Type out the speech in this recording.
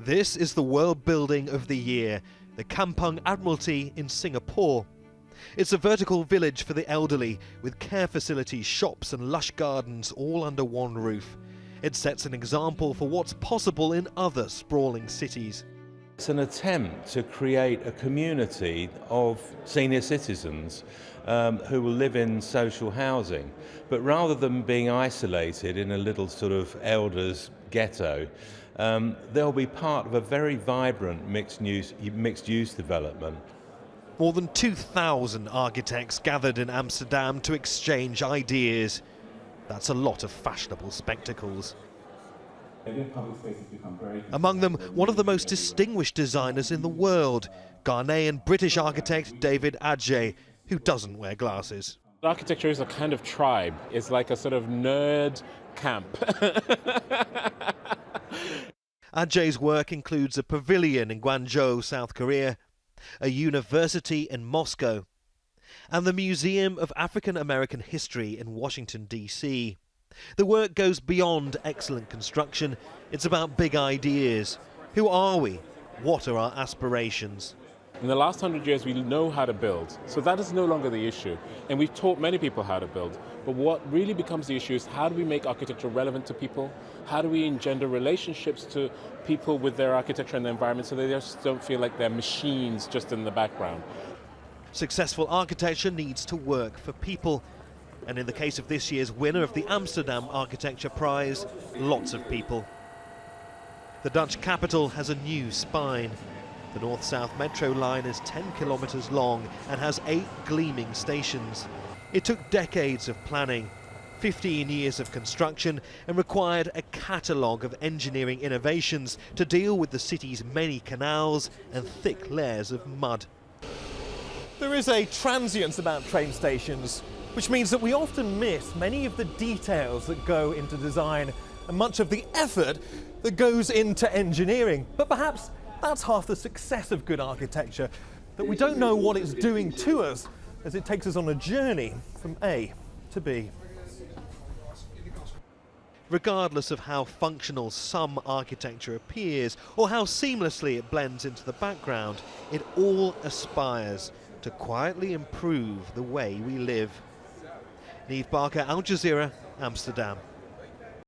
This is the world building of the year, the Kampong Admiralty in Singapore. It's a vertical village for the elderly, with care facilities, shops and lush gardens all under one roof. It sets an example for what's possible in other sprawling cities. It's an attempt to create a community of senior citizens who will live in social housing, but rather than being isolated in a little sort of elders ghetto, they'll be part of a very vibrant mixed-use development. More than 2,000 architects gathered in Amsterdam to exchange ideas. That's a lot of fashionable spectacles. Among them, one of the most distinguished designers in the world, Ghanaian British architect David ADJAYE, who doesn't wear glasses. Architecture is a kind of tribe. It's like a sort of nerd camp. ADJAYE's work includes a pavilion in Guangzhou, South Korea, a university in Moscow, and the Museum of African American History in Washington, D.C. The work goes beyond excellent construction. It's about big ideas. Who are we? What are our aspirations? In the last 100 years, we know how to build, so that is no longer the issue. And we've taught many people how to build. But what really becomes the issue is how do we make architecture relevant to people? How do we engender relationships to people with their architecture and the environment so they just don't feel like they're machines just in the background? Successful architecture needs to work for people. And in the case of this year's winner of the Amsterdam Architecture Prize, lots of people. The Dutch capital has a new spine. The North-South Metro line is 10 kilometres long and has 8 gleaming stations. It took decades of planning, 15 years of construction, and required a catalogue of engineering innovations to deal with the city's many canals and thick layers of mud. There is a transience about train stations, which means that we often miss many of the details that go into design and much of the effort that goes into engineering. But perhaps that's half the success of good architecture, that we don't know what it's doing to us as it takes us on a journey from A to B. Regardless of how functional some architecture appears or how seamlessly it blends into the background, it all aspires to quietly improve the way we live. Neave, Al Jazeera, Amsterdam.